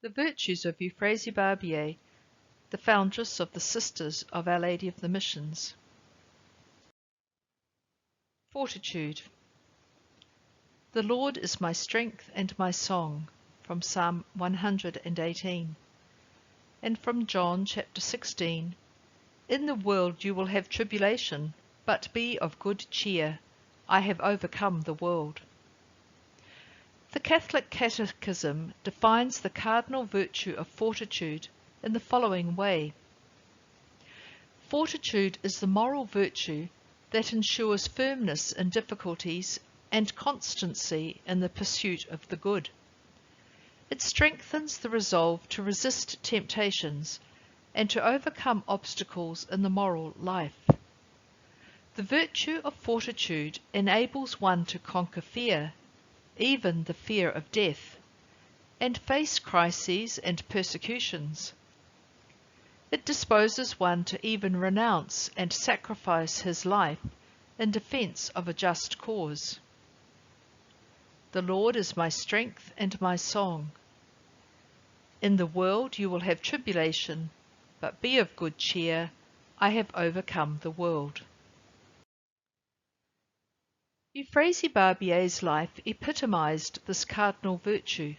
The virtues of Euphrasie Barbier, the foundress of the Sisters of Our Lady of the Missions. Fortitude. The Lord is my strength and my song, from Psalm 118. And from John chapter 16, In the world you will have tribulation, but be of good cheer, I have overcome the world. The Catholic Catechism defines the cardinal virtue of fortitude in the following way. Fortitude is the moral virtue that ensures firmness in difficulties and constancy in the pursuit of the good. It strengthens the resolve to resist temptations and to overcome obstacles in the moral life. The virtue of fortitude enables one to conquer fear, even the fear of death, and face crises and persecutions. It disposes one to even renounce and sacrifice his life in defense of a just cause. The Lord is my strength and my song. In the world you will have tribulation, but be of good cheer, I have overcome the world. Euphrasie Barbier's life epitomized this cardinal virtue.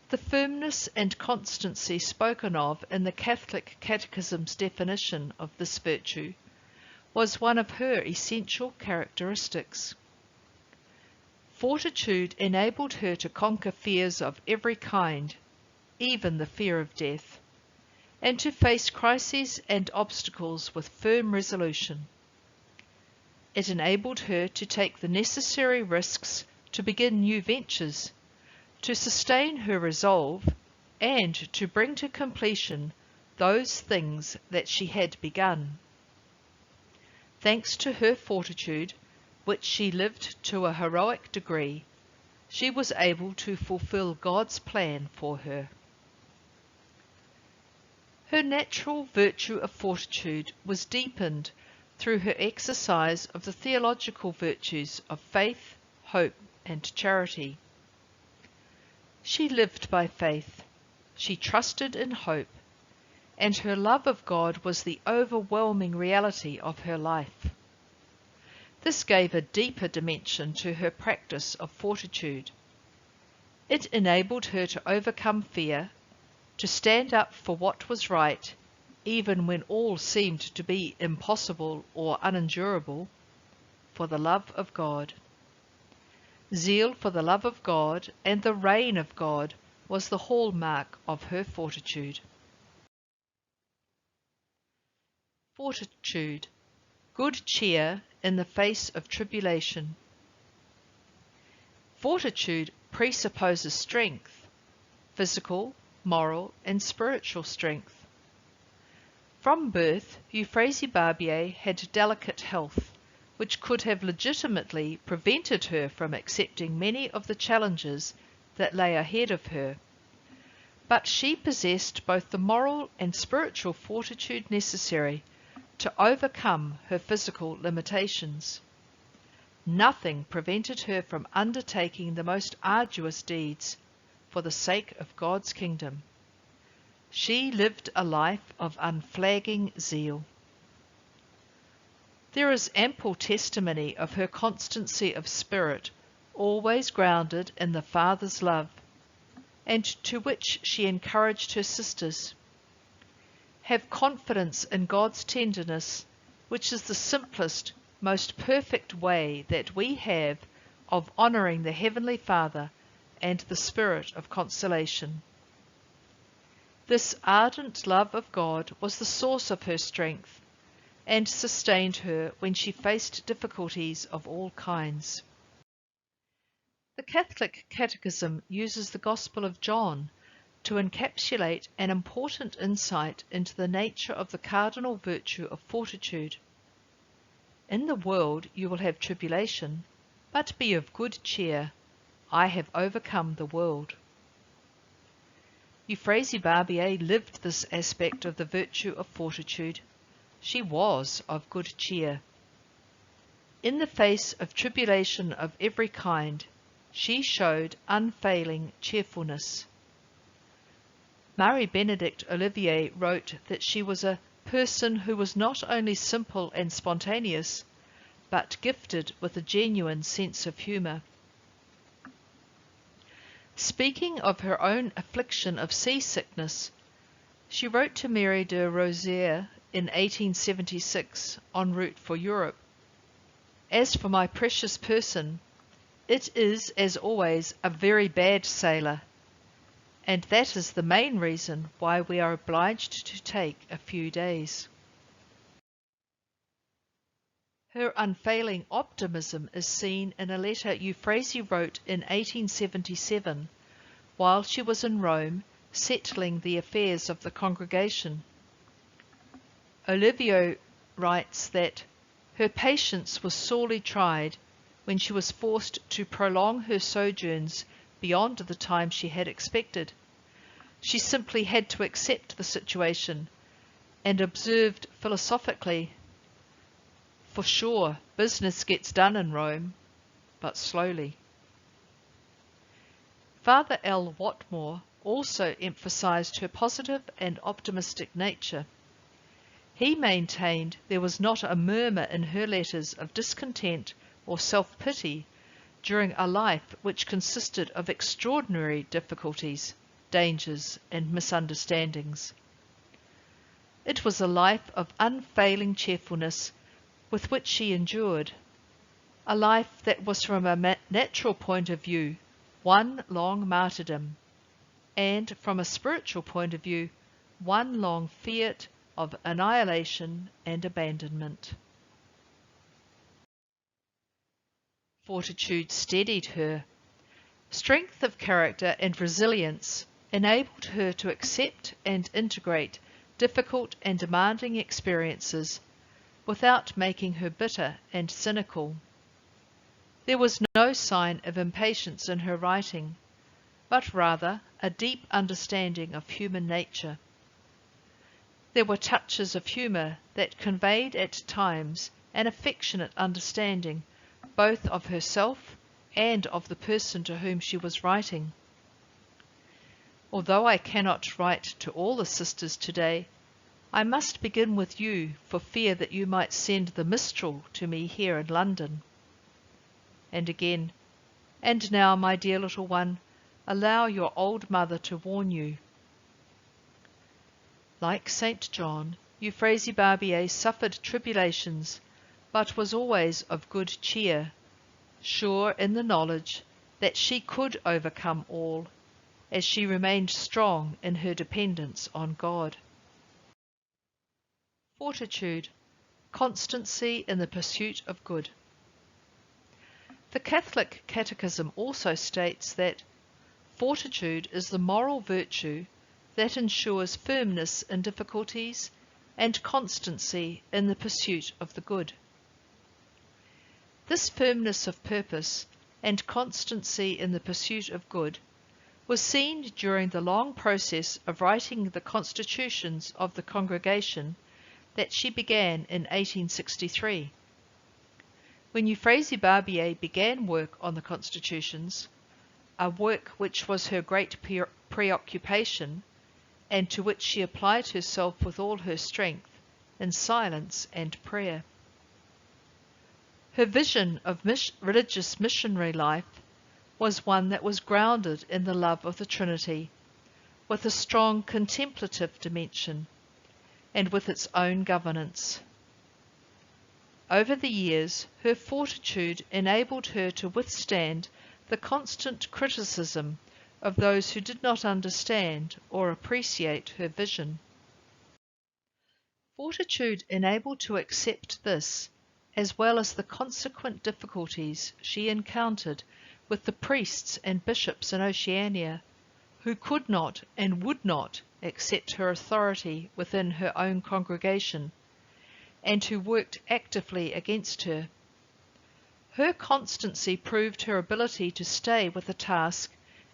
The firmness and constancy spoken of in the Catholic Catechism's definition of this virtue was one of her essential characteristics. Fortitude enabled her to conquer fears of every kind, even the fear of death, and to face crises and obstacles with firm resolution. It enabled her to take the necessary risks to begin new ventures, to sustain her resolve, and to bring to completion those things that she had begun. Thanks to her fortitude, which she lived to a heroic degree, she was able to fulfill God's plan for her. Her natural virtue of fortitude was deepened through her exercise of the theological virtues of faith, hope, and charity. She lived by faith, she trusted in hope, and her love of God was the overwhelming reality of her life. This gave a deeper dimension to her practice of fortitude. It enabled her to overcome fear, to stand up for what was right, even when all seemed to be impossible or unendurable, for the love of God. Zeal for the love of God and the reign of God was the hallmark of her fortitude. Fortitude, good cheer in the face of tribulation. Fortitude presupposes strength, physical, moral, and spiritual strength. From birth, Euphrasie Barbier had delicate health, which could have legitimately prevented her from accepting many of the challenges that lay ahead of her. But she possessed both the moral and spiritual fortitude necessary to overcome her physical limitations. Nothing prevented her from undertaking the most arduous deeds for the sake of God's kingdom. She lived a life of unflagging zeal. There is ample testimony of her constancy of spirit, always grounded in the Father's love, and to which she encouraged her sisters. Have confidence in God's tenderness, which is the simplest, most perfect way that we have of honouring the Heavenly Father and the Spirit of consolation. This ardent love of God was the source of her strength, and sustained her when she faced difficulties of all kinds. The Catholic Catechism uses the Gospel of John to encapsulate an important insight into the nature of the cardinal virtue of fortitude. In the world you will have tribulation, but be of good cheer, I have overcome the world. Euphrasie Barbier lived this aspect of the virtue of fortitude. She was of good cheer. In the face of tribulation of every kind, she showed unfailing cheerfulness. Marie Benedict Olivier wrote that she was a person who was not only simple and spontaneous, but gifted with a genuine sense of humour. Speaking of her own affliction of seasickness, she wrote to Mary de Rozier in 1876 en route for Europe, "As for my precious person, it is, as always, a very bad sailor, and that is the main reason why we are obliged to take a few days." Her unfailing optimism is seen in a letter Euphrasie wrote in 1877 while she was in Rome settling the affairs of the congregation. Olivier writes that her patience was sorely tried when she was forced to prolong her sojourns beyond the time she had expected. She simply had to accept the situation, and observed philosophically, "For sure, business gets done in Rome, but slowly." Father L. Watmore also emphasized her positive and optimistic nature. He maintained there was not a murmur in her letters of discontent or self-pity during a life which consisted of extraordinary difficulties, dangers, and misunderstandings. It was a life of unfailing cheerfulness with which she endured, a life that was from a natural point of view one long martyrdom, and from a spiritual point of view one long fiat of annihilation and abandonment. Fortitude steadied her. Strength of character and resilience enabled her to accept and integrate difficult and demanding experiences without making her bitter and cynical. There was no sign of impatience in her writing, but rather a deep understanding of human nature. There were touches of humour that conveyed at times an affectionate understanding both of herself and of the person to whom she was writing. Although I cannot write to all the sisters today, I must begin with you for fear that you might send the Mistral to me here in London. And again, "And now, my dear little one, allow your old mother to warn you." Like St. John, Euphrasie Barbier suffered tribulations, but was always of good cheer, sure in the knowledge that she could overcome all, as she remained strong in her dependence on God. Fortitude, constancy in the pursuit of good. The Catholic Catechism also states that fortitude is the moral virtue that ensures firmness in difficulties and constancy in the pursuit of the good. This firmness of purpose and constancy in the pursuit of good was seen during the long process of writing the constitutions of the congregation that she began in 1863. When Euphrasie Barbier began work on the constitutions, a work which was her great preoccupation, and to which she applied herself with all her strength, in silence and prayer. Her vision of religious missionary life was one that was grounded in the love of the Trinity, with a strong contemplative dimension, and with its own governance. Over the years, her fortitude enabled her to withstand the constant criticism of those who did not understand or appreciate her vision. Fortitude enabled to accept this, as well as the consequent difficulties she encountered with the priests and bishops in Oceania, who could not and would not accept her authority within her own congregation, and who worked actively against her. Her constancy proved her ability to stay with the task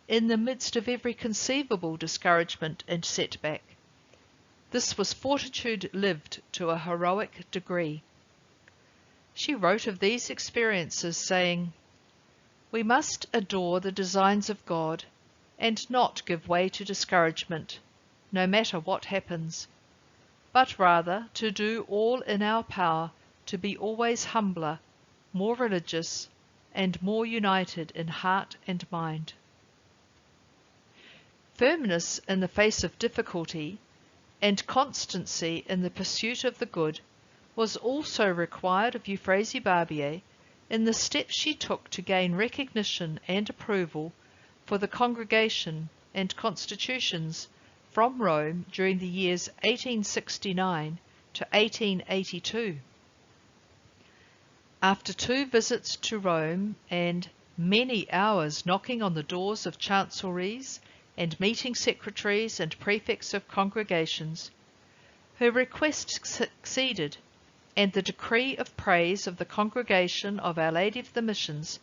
in the midst of every conceivable discouragement and setback. This was fortitude lived to a heroic degree. She wrote of these experiences, saying, "We must adore the designs of God, and not give way to discouragement, no matter what happens, but rather to do all in our power to be always humbler, more religious, and more united in heart and mind. Firmness in the face of difficulty and constancy in the pursuit of the good was also required of Euphrasie Barbier in the steps she took to gain recognition and approval for the congregation and constitutions from Rome during the years 1869 to 1882. After 2 visits to Rome and many hours knocking on the doors of chancelleries and meeting secretaries and prefects of congregations, her request succeeded, and the decree of praise of the Congregation of Our Lady of the Missions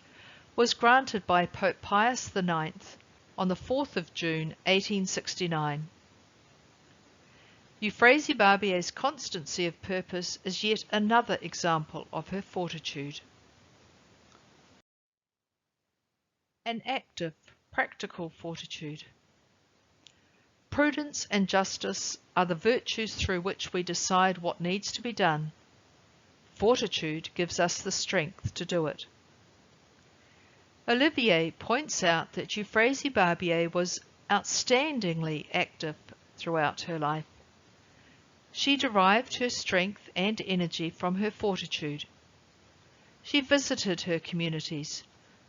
was granted by Pope Pius IX on the 4th of June 1869. Euphrasie Barbier's constancy of purpose is yet another example of her fortitude. An active, practical fortitude. Prudence and justice are the virtues through which we decide what needs to be done. Fortitude gives us the strength to do it. Olivier points out that Euphrasie Barbier was outstandingly active throughout her life. She derived her strength and energy from her fortitude. She visited her communities,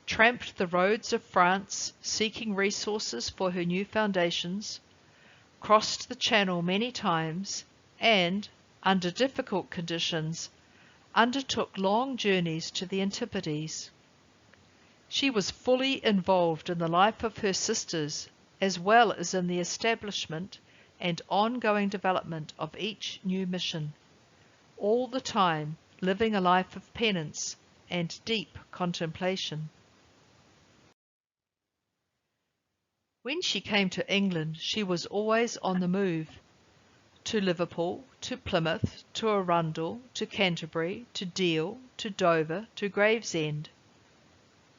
tramped the roads of France seeking resources for her new foundations, crossed the Channel many times, and, under difficult conditions, undertook long journeys to the Antipodes. She was fully involved in the life of her sisters, as well as in the establishment and ongoing development of each new mission, all the time living a life of penance and deep contemplation. When she came to England, she was always on the move, to Liverpool, to Plymouth, to Arundel, to Canterbury, to Deal, to Dover, to Gravesend.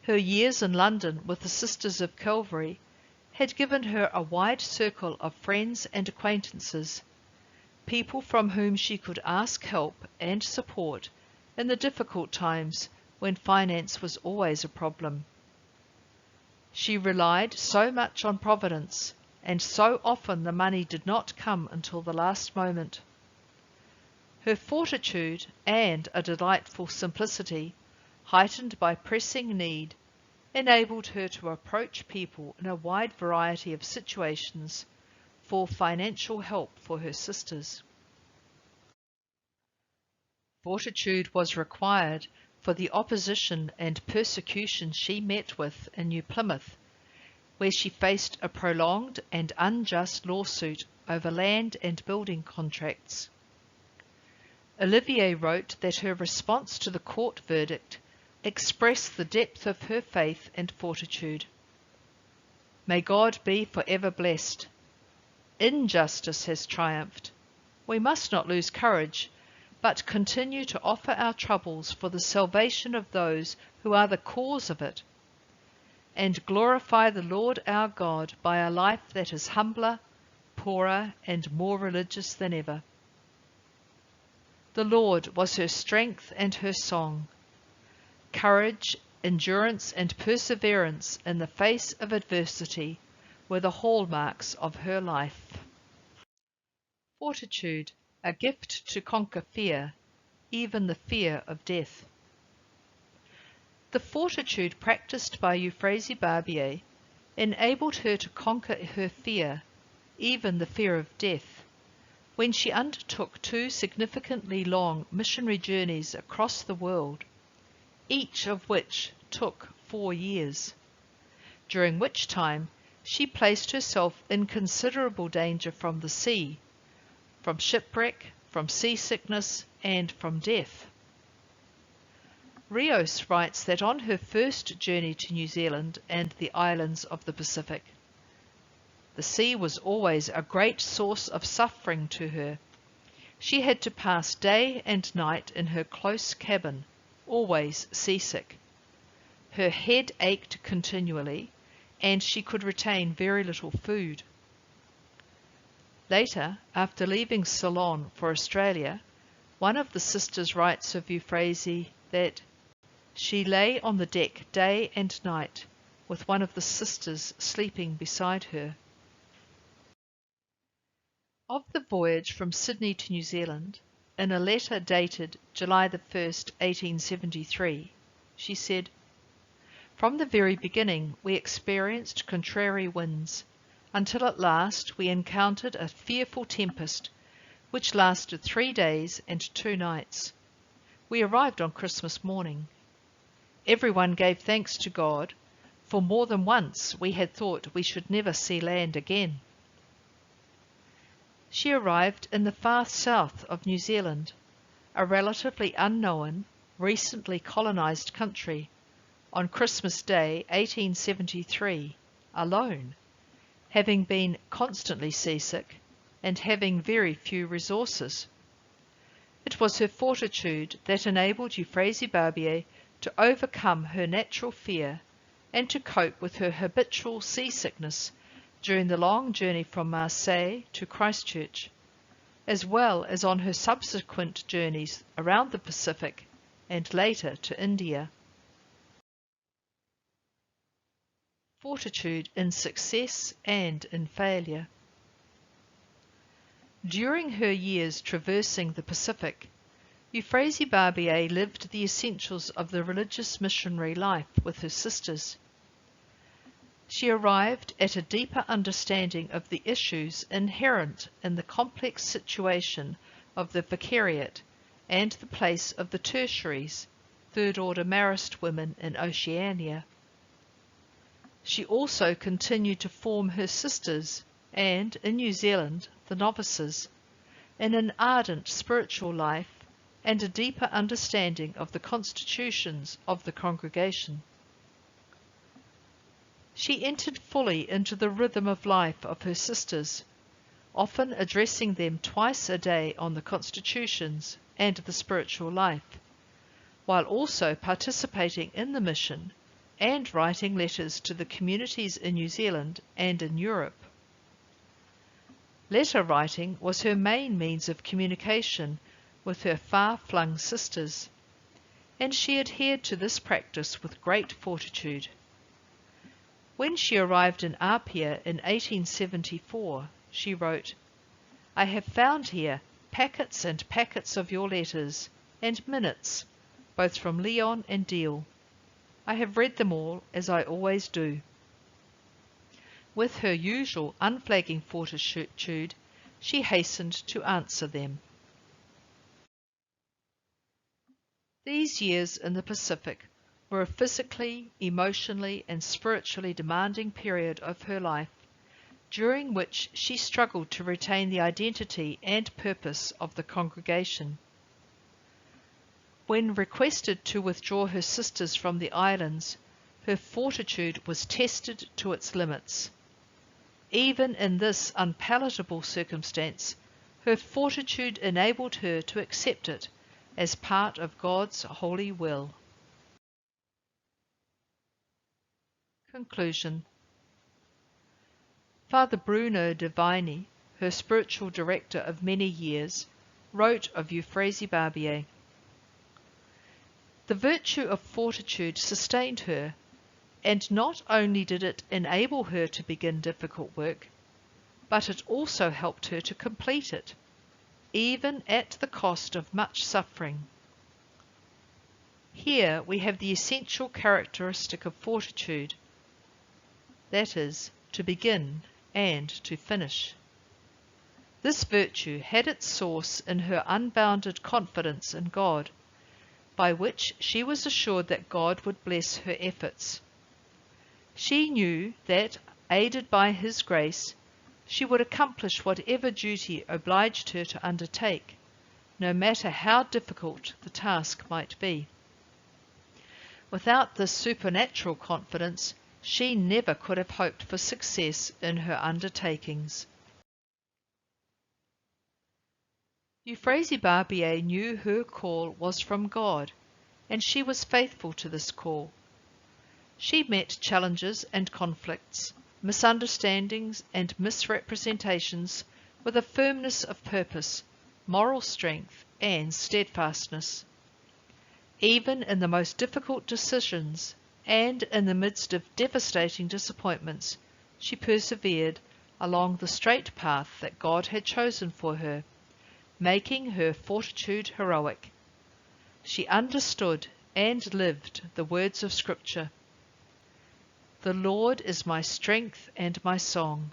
Her years in London with the Sisters of Calvary had given her a wide circle of friends and acquaintances, people from whom she could ask help and support in the difficult times when finance was always a problem. She relied so much on Providence, and so often the money did not come until the last moment. Her fortitude and a delightful simplicity, heightened by pressing need, enabled her to approach people in a wide variety of situations for financial help for her sisters. Fortitude was required for the opposition and persecution she met with in New Plymouth, where she faced a prolonged and unjust lawsuit over land and building contracts. Olivier wrote that her response to the court verdict expressed the depth of her faith and fortitude. May God be forever blessed. Injustice has triumphed. We must not lose courage, but continue to offer our troubles for the salvation of those who are the cause of it, and glorify the Lord our God by a life that is humbler, poorer, and more religious than ever. The Lord was her strength and her song. Courage, endurance, and perseverance in the face of adversity were the hallmarks of her life. Fortitude, a gift to conquer fear, even the fear of death. The fortitude practiced by Euphrasie Barbier enabled her to conquer her fear, even the fear of death, when she undertook 2 significantly long missionary journeys across the world, each of which took 4 years, during which time she placed herself in considerable danger from the sea, from shipwreck, from seasickness, and from death. Rios writes that on her first journey to New Zealand and the islands of the Pacific, the sea was always a great source of suffering to her. She had to pass day and night in her close cabin, always seasick. Her head ached continually, and she could retain very little food. Later, after leaving Ceylon for Australia, one of the sisters writes of Euphrasie that she lay on the deck day and night, with one of the sisters sleeping beside her. Of the voyage from Sydney to New Zealand, in a letter dated July 1st, 1873, she said, "From the very beginning we experienced contrary winds, until at last we encountered a fearful tempest, which lasted 3 days and 2 nights. We arrived on Christmas morning. Everyone gave thanks to God, for more than once we had thought we should never see land again." She arrived in the far south of New Zealand, a relatively unknown, recently colonised country, on Christmas Day 1873, alone, having been constantly seasick and having very few resources. It was her fortitude that enabled Euphrasie Barbier to overcome her natural fear and to cope with her habitual seasickness during the long journey from Marseille to Christchurch, as well as on her subsequent journeys around the Pacific and later to India. Fortitude in success and in failure. During her years traversing the Pacific, Euphrasie Barbier lived the essentials of the religious missionary life with her sisters. She arrived at a deeper understanding of the issues inherent in the complex situation of the vicariate and the place of the tertiaries, third-order Marist women in Oceania. She also continued to form her sisters and, in New Zealand, the novices, in an ardent spiritual life and a deeper understanding of the constitutions of the congregation. She entered fully into the rhythm of life of her sisters, often addressing them twice a day on the constitutions and the spiritual life, while also participating in the mission and writing letters to the communities in New Zealand and in Europe. Letter writing was her main means of communication with her far-flung sisters, and she adhered to this practice with great fortitude. When she arrived in Apia in 1874, she wrote, "I have found here packets and packets of your letters, and minutes, both from Leon and Deal. I have read them all, as I always do." With her usual unflagging fortitude, she hastened to answer them. These years in the Pacific were a physically, emotionally, and spiritually demanding period of her life, during which she struggled to retain the identity and purpose of the congregation. When requested to withdraw her sisters from the islands, her fortitude was tested to its limits. Even in this unpalatable circumstance, her fortitude enabled her to accept it as part of God's holy will. Conclusion. Father Bruno Divini, her spiritual director of many years, wrote of Euphrasie Barbier, "The virtue of fortitude sustained her, and not only did it enable her to begin difficult work, but it also helped her to complete it, even at the cost of much suffering." Here we have the essential characteristic of fortitude, that is, to begin and to finish. This virtue had its source in her unbounded confidence in God, by which she was assured that God would bless her efforts. She knew that, aided by His grace, she would accomplish whatever duty obliged her to undertake, no matter how difficult the task might be. Without this supernatural confidence, she never could have hoped for success in her undertakings. Euphrasie Barbier knew her call was from God, and she was faithful to this call. She met challenges and conflicts, misunderstandings and misrepresentations with a firmness of purpose, moral strength, and steadfastness. Even in the most difficult decisions and in the midst of devastating disappointments, she persevered along the straight path that God had chosen for her, making her fortitude heroic. She understood and lived the words of Scripture. "The Lord is my strength and my song."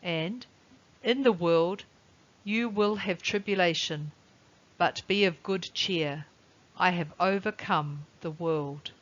And, "In the world you will have tribulation, but be of good cheer. I have overcome the world."